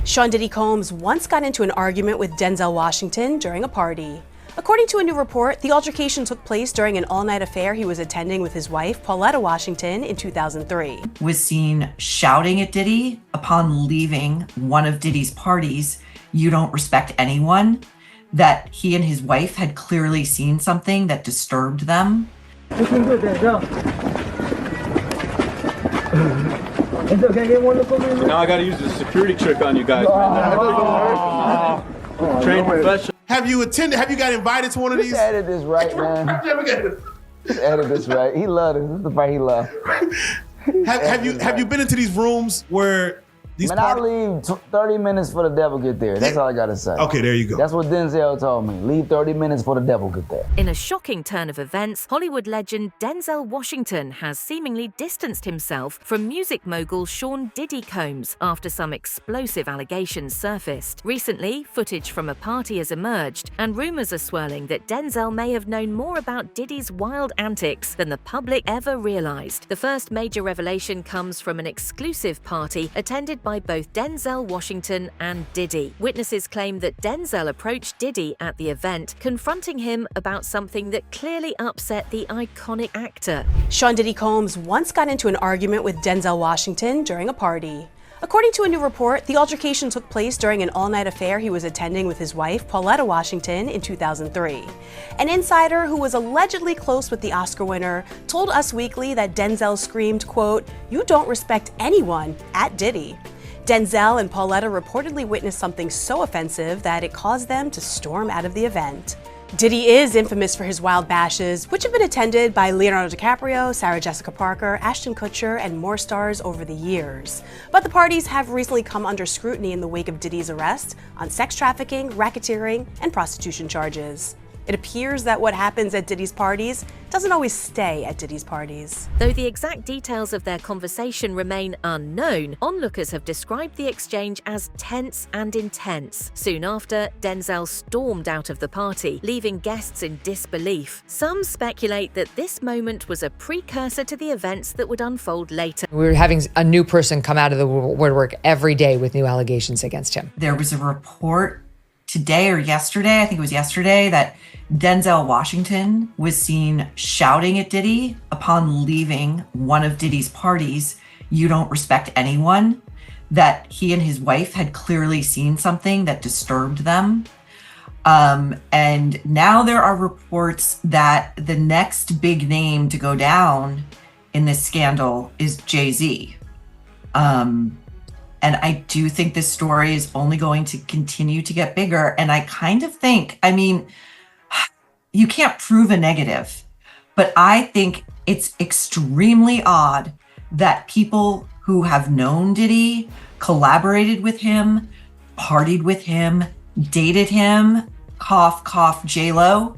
Sean Diddy Combs once got into an argument with Denzel Washington during a party. According to a new report, the altercation took place during an all-night affair he was attending with his wife, Pauletta Washington, in 2003. Was seen shouting at Diddy upon leaving one of Diddy's parties, "You don't respect anyone," that he and his wife had clearly seen something that disturbed them. Looking good, Denzel. It's okay, get one look over here. Now I gotta use the security trick on you guys right now. Trained professional. Have you got invited to one of these? Just edit this right, man. Just edit this right. He loved it. This is the part he loved. Have you been into these rooms where these Man, I leave 30 minutes for the devil get there. That's all I gotta say. Okay, there you go. That's what Denzel told me. Leave 30 minutes for the devil get there. In a shocking turn of events, Hollywood legend Denzel Washington has seemingly distanced himself from music mogul Sean Diddy Combs after some explosive allegations surfaced. Recently, footage from a party has emerged, and rumors are swirling that Denzel may have known more about Diddy's wild antics than the public ever realized. The first major revelation comes from an exclusive party attended by both Denzel Washington and Diddy. Witnesses claim that Denzel approached Diddy at the event, confronting him about something that clearly upset the iconic actor. Sean Diddy Combs once got into an argument with Denzel Washington during a party. According to a new report, the altercation took place during an all-night affair he was attending with his wife, Pauletta Washington, in 2003. An insider who was allegedly close with the Oscar winner told Us Weekly that Denzel screamed, quote, "You don't respect anyone," at Diddy. Denzel and Pauletta reportedly witnessed something so offensive that it caused them to storm out of the event. Diddy is infamous for his wild bashes, which have been attended by Leonardo DiCaprio, Sarah Jessica Parker, Ashton Kutcher, and more stars over the years. But the parties have recently come under scrutiny in the wake of Diddy's arrest on sex trafficking, racketeering, and prostitution charges. It appears that what happens at Diddy's parties doesn't always stay at Diddy's parties. Though the exact details of their conversation remain unknown, onlookers have described the exchange as tense and intense. Soon after, Denzel stormed out of the party, leaving guests in disbelief. Some speculate that this moment was a precursor to the events that would unfold later. We're having a new person come out of the woodwork every day with new allegations against him. There was a report today or yesterday, I think it was yesterday, that Denzel Washington was seen shouting at Diddy upon leaving one of Diddy's parties, "You don't respect anyone," that he and his wife had clearly seen something that disturbed them. And now there are reports that the next big name to go down in this scandal is Jay-Z. And I do think this story is only going to continue to get bigger. And I kind of think, I mean, you can't prove a negative, but I think it's extremely odd that people who have known Diddy, collaborated with him, partied with him, dated him, cough, cough, J-Lo,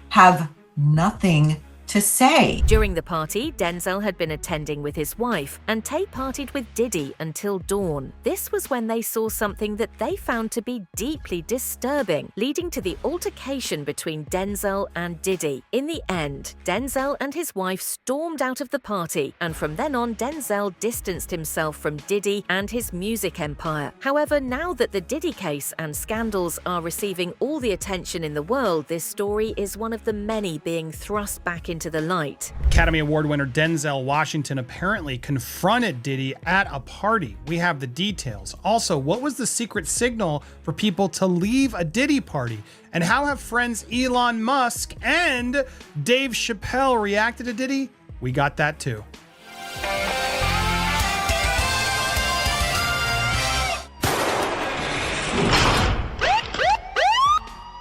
have nothing to say. During the party, Denzel had been attending with his wife, and Tay partied with Diddy until dawn. This was when they saw something that they found to be deeply disturbing, leading to the altercation between Denzel and Diddy. In the end, Denzel and his wife stormed out of the party, and from then on, Denzel distanced himself from Diddy and his music empire. However, now that the Diddy case and scandals are receiving all the attention in the world, this story is one of the many being thrust back into the light. Academy Award winner Denzel Washington apparently confronted Diddy at a party. We have the details. Also, what was the secret signal for people to leave a Diddy party? And how have friends Elon Musk and Dave Chappelle reacted to Diddy? We got that too.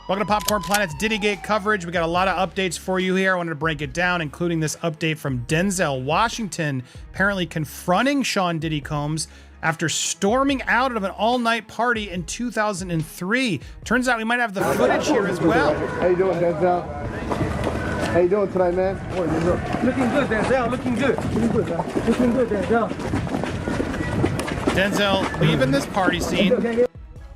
Welcome to Popcorn Planet's Diddygate coverage. We got a lot of updates for you here. I wanted to break it down, including this update from Denzel Washington, apparently confronting Sean Diddy Combs after storming out of an all-night party in 2003. Turns out we might have the footage here as well. How you doing, Denzel? How you doing tonight, man? Looking good, Denzel. Looking good. Looking good, man. Looking good, Denzel. Denzel leaving this party scene.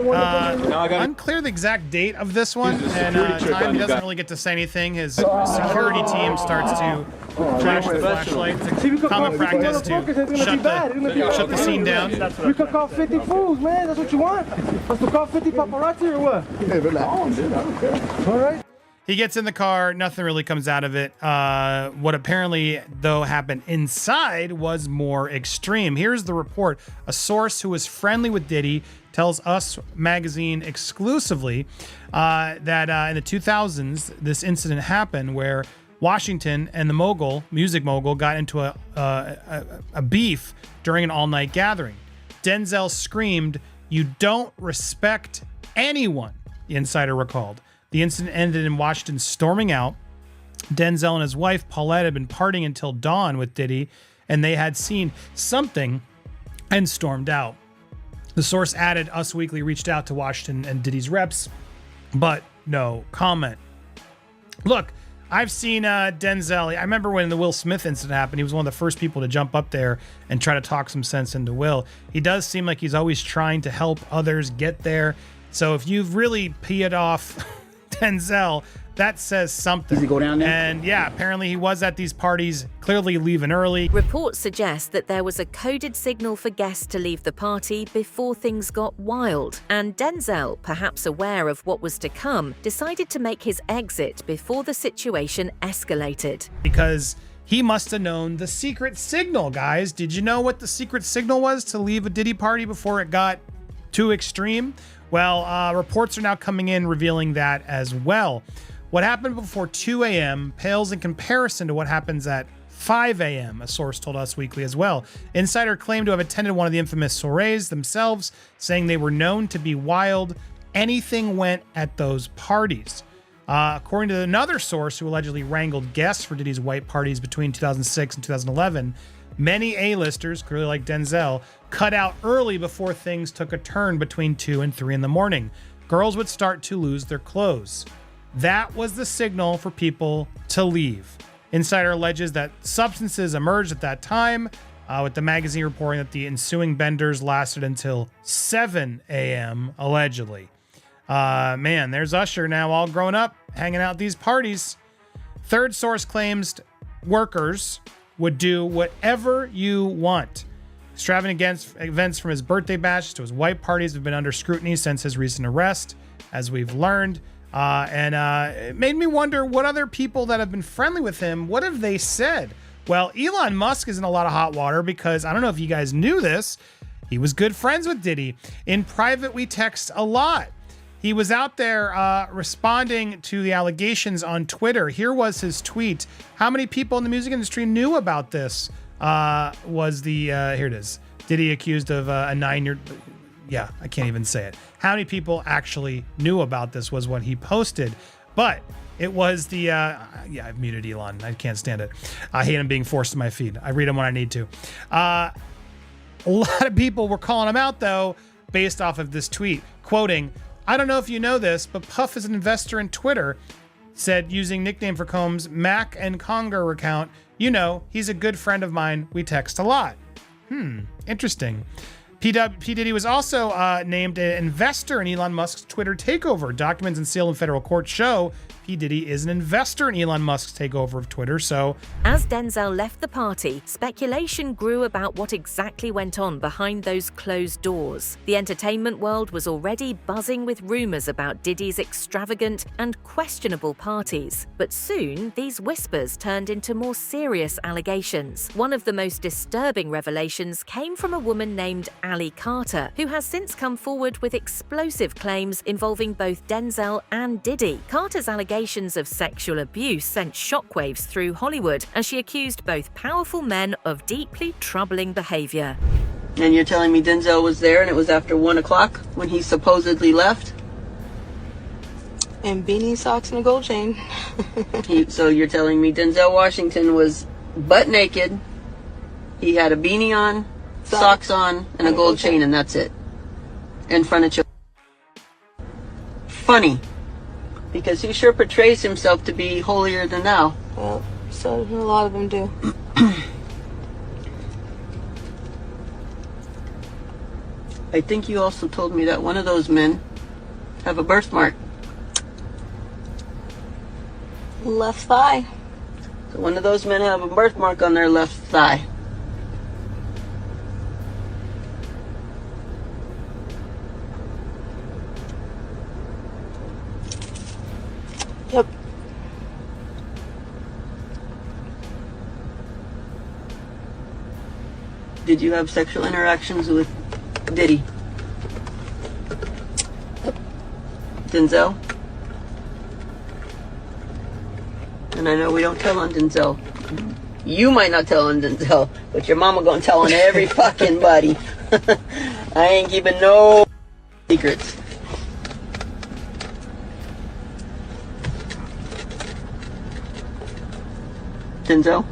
Unclear the exact date of this one, and time he doesn't really get to say anything. His security team starts to Flash the flashlight. It's a common practice to shut the scene down. We could call 50 fools, man. That's what you want? Us to call 50 paparazzi or what? Hey, relax. All right. He gets in the car. Nothing really comes out of it. What apparently, though, happened inside was more extreme. Here's the report. A source who was friendly with Diddy tells Us magazine exclusively that in the 2000s, this incident happened where Washington and the mogul, music mogul, got into a beef during an all-night gathering. Denzel screamed, "You don't respect anyone," the insider recalled. The incident ended in Washington storming out. Denzel and his wife, Paulette, had been partying until dawn with Diddy, and they had seen something and stormed out. The source added, Us Weekly reached out to Washington and Diddy's reps, but no comment. Look, I've seen Denzel. I remember when the Will Smith incident happened, he was one of the first people to jump up there and try to talk some sense into Will. He does seem like he's always trying to help others get there. So if you've really peed off Denzel, that says something. Does he go down there? And yeah, apparently he was at these parties, clearly leaving early. Reports suggest that there was a coded signal for guests to leave the party before things got wild. And Denzel, perhaps aware of what was to come, decided to make his exit before the situation escalated. Because he must have known the secret signal, guys. Did you know what the secret signal was to leave a Diddy party before it got too extreme? Well, reports are now coming in revealing that as well. What happened before 2 a.m. pales in comparison to what happens at 5 a.m., a source told Us Weekly as well. Insider claimed to have attended one of the infamous soirees themselves, saying they were known to be wild. Anything went at those parties. According to another source who allegedly wrangled guests for Diddy's white parties between 2006 and 2011, many A-listers, clearly like Denzel, cut out early before things took a turn between 2 and 3 in the morning. Girls would start to lose their clothes. That was the signal for people to leave. Insider alleges that substances emerged at that time, with the magazine reporting that the ensuing benders lasted until 7 a.m., allegedly. Man, there's Usher now all grown up, hanging out at these parties. Third source claims workers would do whatever you want. Extravagant events from his birthday bash to his white parties have been under scrutiny since his recent arrest, as we've learned. It made me wonder what other people that have been friendly with him, what have they said? Well, Elon Musk is in a lot of hot water because I don't know if you guys knew this. He was good friends with Diddy. In private, we text a lot. He was out there responding to the allegations on Twitter. Here was his tweet. How many people in the music industry knew about this? Here it is. Diddy accused of a 9-year... Yeah, I can't even say it. How many people actually knew about this was what he posted. But it was the... I've muted Elon. I can't stand it. I hate him being forced to my feed. I read him when I need to. A lot of people were calling him out, though, based off of this tweet. Quoting, I don't know if you know this, but Puff is an investor in Twitter, said using nickname for Combs, Mac and Conger account. You know, he's a good friend of mine. We text a lot. Interesting. P. Diddy was also named an investor in Elon Musk's Twitter takeover. Documents and sealed in federal court show P. Diddy is an investor in Elon Musk's takeover of Twitter, so... As Denzel left the party, speculation grew about what exactly went on behind those closed doors. The entertainment world was already buzzing with rumors about Diddy's extravagant and questionable parties. But soon, these whispers turned into more serious allegations. One of the most disturbing revelations came from a woman named Ali Carter, who has since come forward with explosive claims involving both Denzel and Diddy. Carter's allegations of sexual abuse sent shockwaves through Hollywood as she accused both powerful men of deeply troubling behavior. And you're telling me Denzel was there and it was after 1 o'clock when he supposedly left? And beanie, socks, and a gold chain. So you're telling me Denzel Washington was butt naked, he had a beanie on, socks on, and a gold chain, and that's it? In front of children. Funny. Because he sure portrays himself to be holier than thou. Well, so a lot of them do. I think you also told me that one of those men have a birthmark. Left thigh. So one of those men have a birthmark on their left thigh. Yep. Did you have sexual interactions with Diddy? Denzel? And I know we don't tell on Denzel. You might not tell on Denzel, but your mama gonna tell on every fucking buddy. I ain't keeping no secrets. Denzel?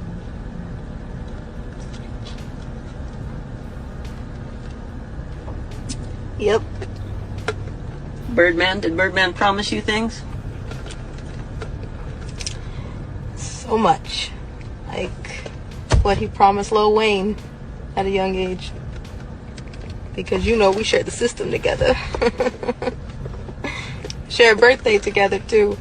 Yep. Birdman? Did Birdman promise you things? So much. Like what he promised Lil Wayne at a young age. Because you know we shared the system together. Shared birthday together too.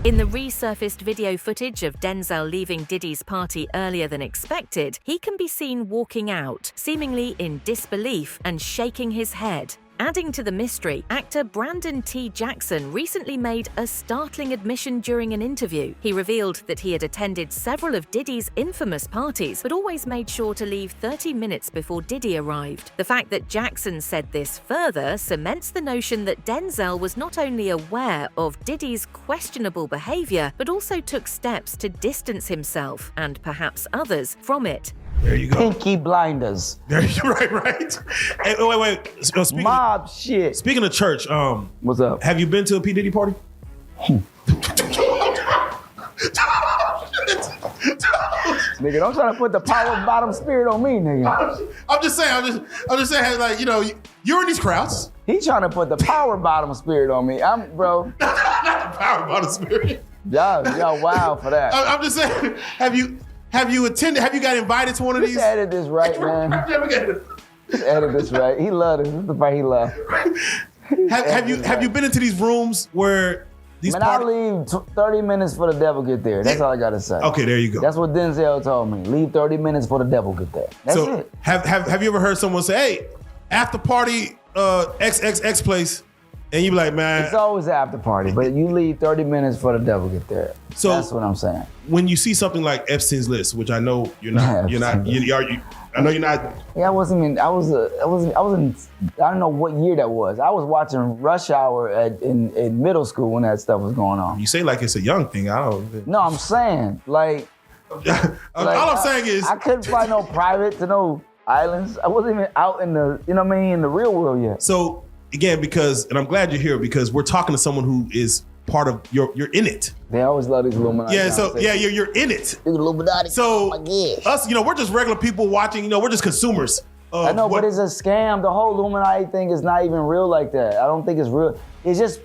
In the resurfaced video footage of Denzel leaving Diddy's party earlier than expected, he can be seen walking out, seemingly in disbelief and shaking his head. Adding to the mystery, actor Brandon T. Jackson recently made a startling admission during an interview. He revealed that he had attended several of Diddy's infamous parties, but always made sure to leave 30 minutes before Diddy arrived. The fact that Jackson said this further cements the notion that Denzel was not only aware of Diddy's questionable behavior, but also took steps to distance himself, and perhaps others, from it. There you go. Pinky blinders. There you right. Hey, wait. So Mob shit. Speaking of church, what's up? Have you been to a P. Diddy party? Nigga, don't try to put the power bottom spirit on me, nigga. I'm just saying, like, you know, you're in these crowds. He trying to put the power bottom spirit on me. Bro. Not the power bottom spirit. Y'all wild for that. I'm just saying, have you attended? Have you got invited to one of these? Just edit this right, man. Just edit this right. He loved it. This is the part he loved. Have you been into these rooms where these I leave 30 minutes for the devil get there. That's all I gotta say. Okay, there you go. That's what Denzel told me. Leave 30 minutes for the devil get there. That's it. Have you ever heard someone say, "Hey, after party, XXX place," and you be like, "Man," it's always an after party, but you leave 30 minutes for the devil get there. So that's what I'm saying. When you see something like Epstein's List, which I know you're not, I know you're not. Yeah, I don't know what year that was. I was watching Rush Hour in middle school when that stuff was going on. You say like it's a young thing. I don't. No, I'm saying like. All I'm saying is I couldn't find no private to no islands. I wasn't even out in the, you know what I mean, in the real world yet. So again, and I'm glad you're here because we're talking to someone who is part of you're in it. They always love these Illuminati. Yeah, so you're in it. Illuminati. So us, we're just regular people watching. We're just consumers. I know, but it's a scam. The whole Illuminati thing is not even real like that. I don't think it's real. It's just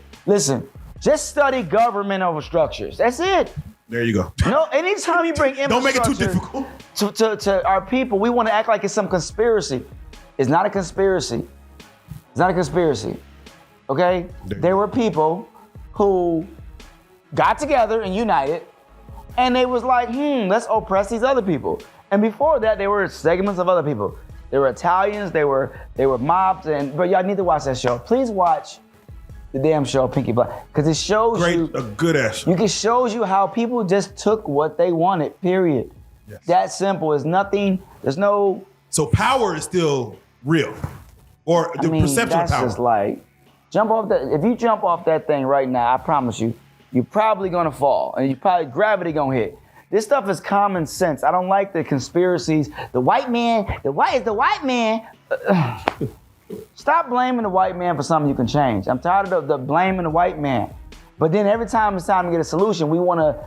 just study government over structures. That's it. There you go. No, anytime you bring don't make it too difficult to our people, we want to act like it's some conspiracy. It's not a conspiracy. It's not a conspiracy. Okay? There were people who got together and united, and they was like, let's oppress these other people. And before that, there were segments of other people. They were Italians, they were mobs, but y'all need to watch that show. Please watch the damn show, Pinky Blind, because it shows a good ass show. It shows you how people just took what they wanted, period. Yes. That simple. It's nothing, there's no... So power is still real, or the perception of power. That's just like, if you jump off that thing right now, I promise you, you're probably gonna fall, and gravity gonna hit. This stuff is common sense. I don't like the conspiracies. The white man. Stop blaming the white man for something you can change. I'm tired of the blaming the white man. But then every time it's time to get a solution, we wanna,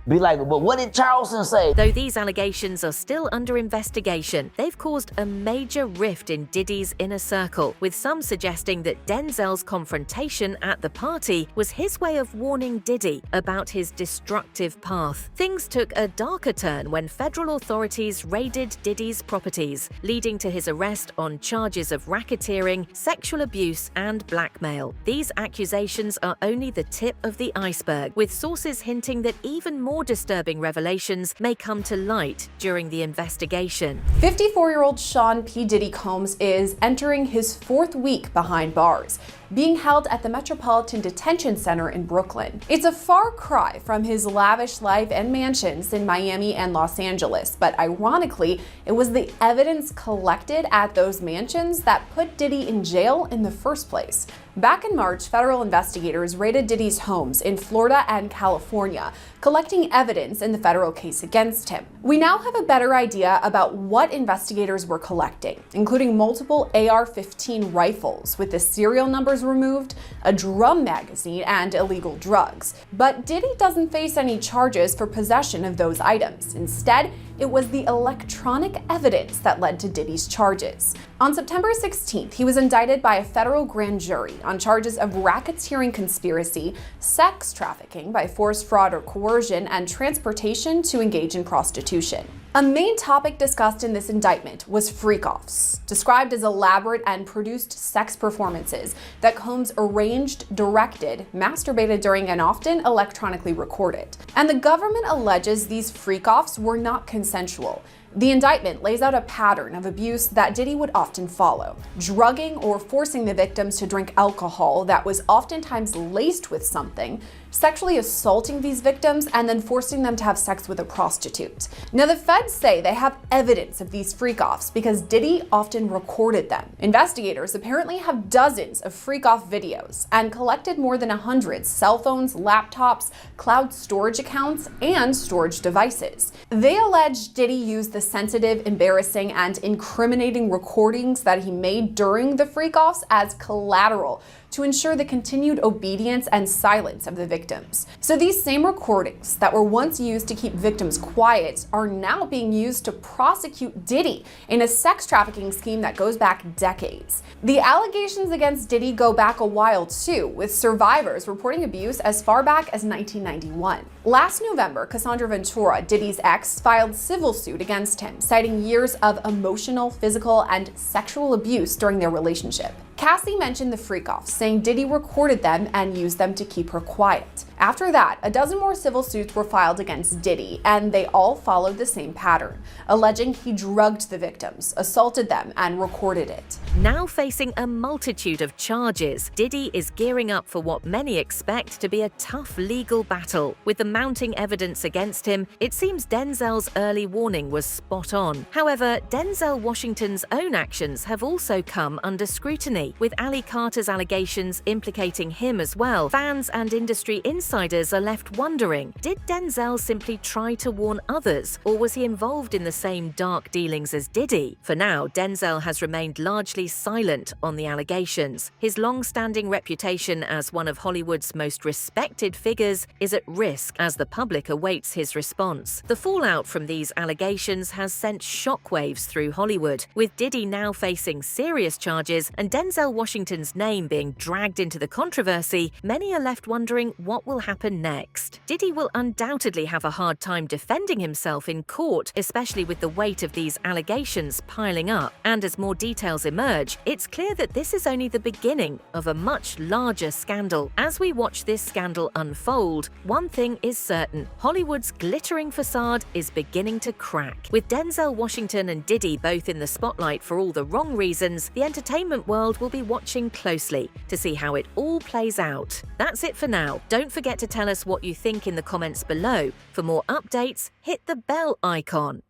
Be like, but what did Charleston say? Though these allegations are still under investigation, they've caused a major rift in Diddy's inner circle, with some suggesting that Denzel's confrontation at the party was his way of warning Diddy about his destructive path. Things took a darker turn when federal authorities raided Diddy's properties, leading to his arrest on charges of racketeering, sexual abuse, and blackmail. These accusations are only the tip of the iceberg, with sources hinting that even more disturbing revelations may come to light during the investigation. 54-year-old Sean P. Diddy Combs is entering his 4th week behind bars, being held at the Metropolitan Detention Center in Brooklyn. It's a far cry from his lavish life and mansions in Miami and Los Angeles, but ironically, it was the evidence collected at those mansions that put Diddy in jail in the first place. Back in March, federal investigators raided Diddy's homes in Florida and California, collecting evidence in the federal case against him. We now have a better idea about what investigators were collecting, including multiple AR-15 rifles with the serial numbers removed, a drum magazine, and illegal drugs. But Diddy doesn't face any charges for possession of those items. Instead, it was the electronic evidence that led to Diddy's charges. On September 16th, he was indicted by a federal grand jury on charges of racketeering conspiracy, sex trafficking by force, fraud, or coercion, and transportation to engage in prostitution. A main topic discussed in this indictment was freak-offs, described as elaborate and produced sex performances that Combs arranged, directed, masturbated during, and often electronically recorded. And the government alleges these freak-offs were not consensual. The indictment lays out a pattern of abuse that Diddy would often follow, drugging or forcing the victims to drink alcohol that was oftentimes laced with something, sexually assaulting these victims, and then forcing them to have sex with a prostitute. Now, the feds say they have evidence of these freak-offs because Diddy often recorded them. Investigators apparently have dozens of freak-off videos and collected more than 100 cell phones, laptops, cloud storage accounts, and storage devices. They allege Diddy used the sensitive, embarrassing, and incriminating recordings that he made during the freak-offs as collateral to ensure the continued obedience and silence of the victims. So these same recordings that were once used to keep victims quiet are now being used to prosecute Diddy in a sex trafficking scheme that goes back decades. The allegations against Diddy go back a while too, with survivors reporting abuse as far back as 1991. Last November, Cassandra Ventura, Diddy's ex, filed civil suit against him, citing years of emotional, physical, and sexual abuse during their relationship. Cassie mentioned the freak-offs, saying Diddy recorded them and used them to keep her quiet. After that, a dozen more civil suits were filed against Diddy, and they all followed the same pattern, alleging he drugged the victims, assaulted them, and recorded it. Now facing a multitude of charges, Diddy is gearing up for what many expect to be a tough legal battle. With the mounting evidence against him, it seems Denzel's early warning was spot on. However, Denzel Washington's own actions have also come under scrutiny, with Ali Carter's allegations implicating him as well. Fans and industry insiders are left wondering, did Denzel simply try to warn others, or was he involved in the same dark dealings as Diddy? For now, Denzel has remained largely silent on the allegations. His long-standing reputation as one of Hollywood's most respected figures is at risk as the public awaits his response. The fallout from these allegations has sent shockwaves through Hollywood, with Diddy now facing serious charges and Denzel Washington's name being dragged into the controversy. Many are left wondering what will happen next. Diddy will undoubtedly have a hard time defending himself in court, especially with the weight of these allegations piling up. And as more details emerge, it's clear that this is only the beginning of a much larger scandal. As we watch this scandal unfold, one thing is certain: Hollywood's glittering facade is beginning to crack. With Denzel Washington and Diddy both in the spotlight for all the wrong reasons, the entertainment world will be watching closely to see how it all plays out. That's it for now. Don't forget to tell us what you think in the comments below. For more updates, hit the bell icon.